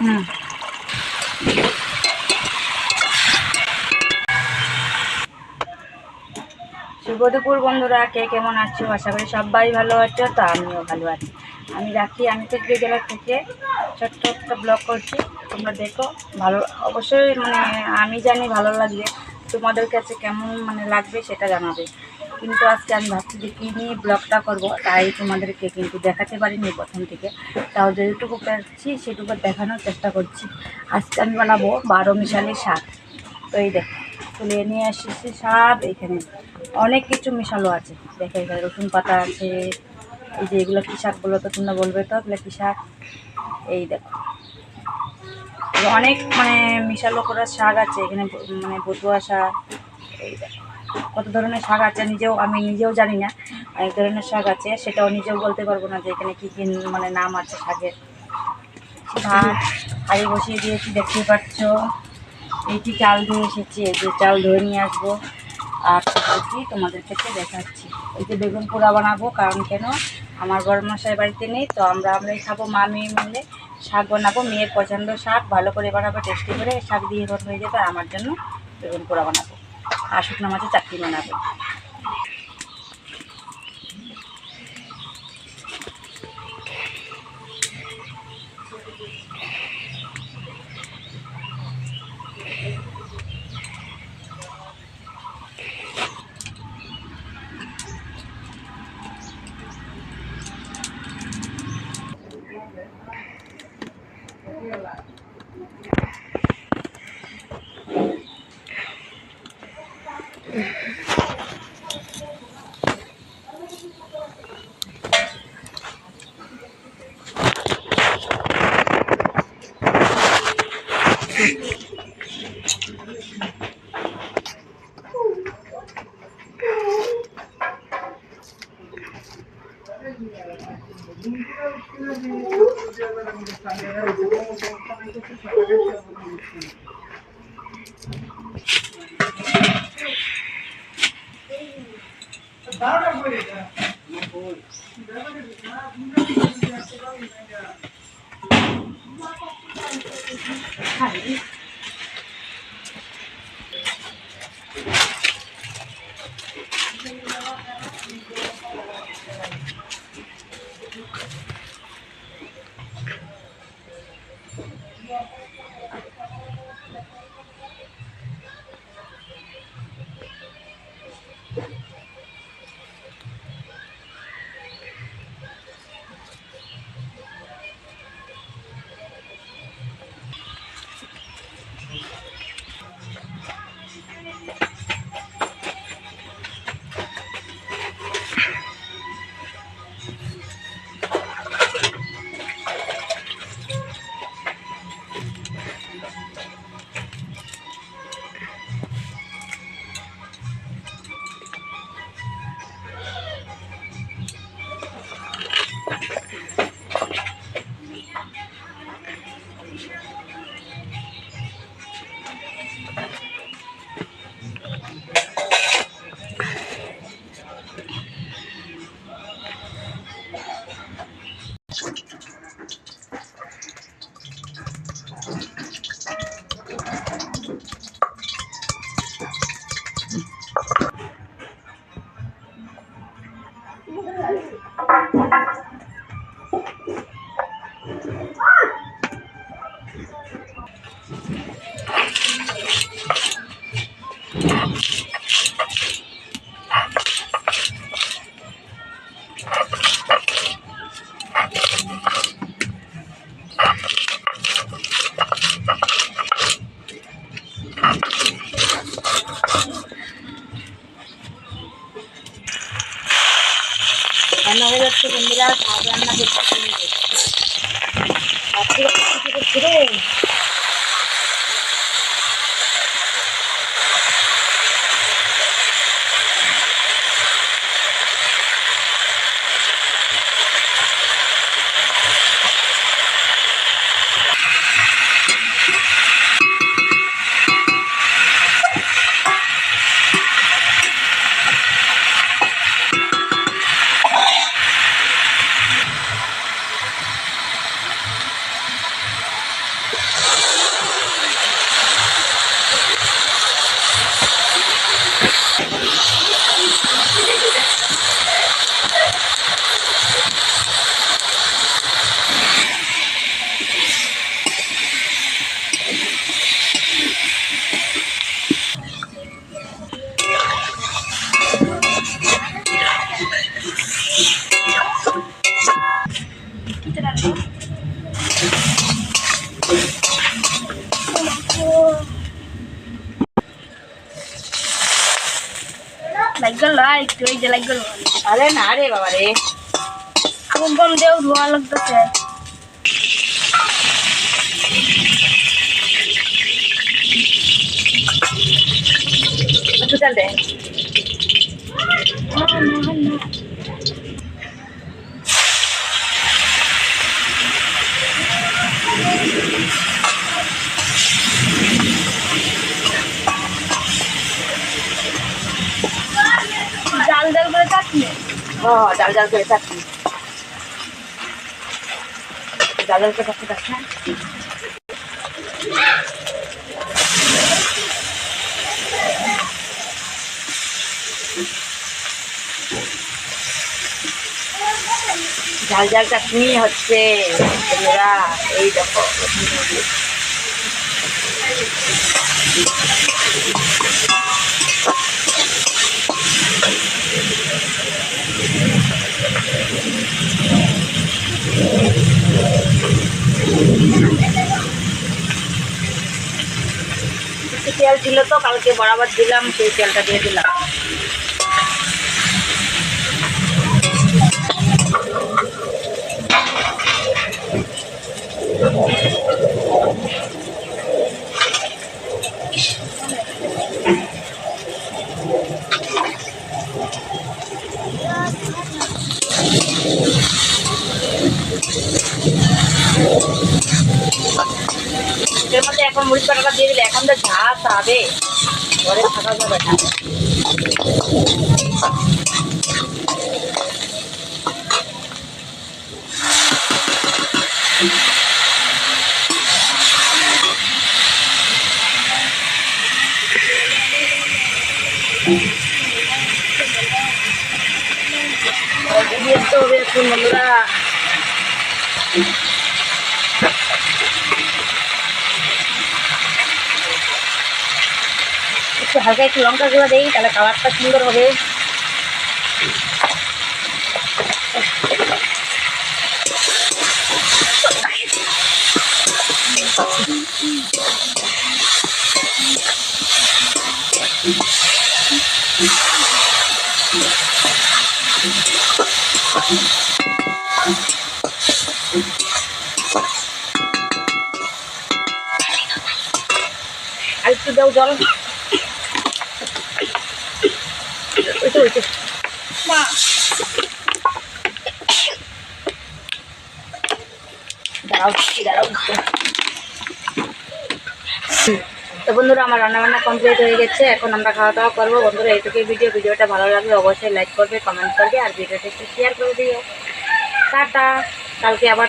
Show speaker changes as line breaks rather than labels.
শুভ দুপুর বন্ধুরা, কে কেমন আছো? আশা করি সবাই ভালো আছো। তো আমিও ভালো আছি। আমি রাখি, আমি তো জেলার থেকে ছোট্ট একটা ব্লগ করছি, তোমরা দেখো। ভালো অবশ্যই, আমি জানি ভালো লাগবে, তোমাদের কাছে কেমন লাগবে সেটা জানাবে। কিন্তু আজকে আমি ভাবছি যে কী নিয়ে ব্লগটা করব, তাই তোমাদেরকে কিন্তু দেখাতে পারিনি প্রথম থেকে। তাও যেটুকু পারছি সেটুকু দেখানোর চেষ্টা করছি। আজকে আমি বানাবো 12 মিশালি শাক। তো এই দেখো, তুলে নিয়ে এসেছি শাক। এখানে অনেক কিছু মিশালো আছে, দেখো এখানে রসুন পাতা আছে। এই যে এগুলো কী শাক বলো তো, তোমরা বলবে তো এগুলো কী শাক। এই দেখো অনেক মিশালো করা শাক আছে এখানে, বটুয়া শাক। এই দেখো কত ধরনের শাক আছে, আমি নিজেও জানি না অনেক ধরনের শাক আছে, সেটাও নিজেও বলতে পারবো না যে এখানে কী কী নাম আছে শাকের। ভাত হাঁড়ি বসিয়ে দিয়েছি, দেখতেই পাচ্ছ। এইটি চাল ধুয়ে এসেছি, এই যে চাল ধুয়ে নিয়ে আসবো। আর সবজি তোমাদের ক্ষেত্রে দেখাচ্ছি। এই যে বেগুন পোড়া বানাবো, কারণ কেন, আমার বড়মশাই বাড়িতে নেই, তো আমরাই খাবো, মা মেয়ে মিলে শাক বানাবো। মেয়ের পছন্দ শাক, ভালো করে বানাবো, টেস্টি করে শাক দিয়ে হয়ে যাবে। আর আমার জন্য বেগুন পোড়া বানাবো, আর শুকনো মাছের চাটনি বানাবো। রান্না হয়ে যাচ্ছে বন্ধুরা, ভাত রান্না করছি রে।
ওই যে লাগ গেল
আরে না রে বাবা রে
আগুন কম দেও ধোয়া লাগতেছে
একটু চাল দে
জাল জাল করে চাটনি
জাল জাল করে চাচ্ছি জাল জাল করে চাচ্ছি হ্যাঁ ঝাল ঝাল চাটনি হচ্ছে বন্ধুরা এই দেখো তেল ছিল তো কালকে বরাবর দিলাম সেই তেলটা দিয়ে দিলাম এর মধ্যে এখন মরিচ বাটাটা দিয়ে দিলে এখন তো ঝাঁস হবে ঘরে থাকা যাবে না তো হবে এখন বন্ধুরা একটু হালকা একটু লঙ্কা গুঁড়ো দেই তাহলে কালারটা সুন্দর হবে আর একটু দাও জল তো বন্ধুরা আমার রান্নাবান্না কমপ্লিট হয়ে গেছে এখন আমরা খাওয়া দাওয়া করবো বন্ধুরা এইটুকুই ভিডিওটা ভালো লাগলে অবশ্যই লাইক করবে কমেন্ট করবে আর ভিডিওটা একটু শেয়ার করে দিও টাটা কালকে আবার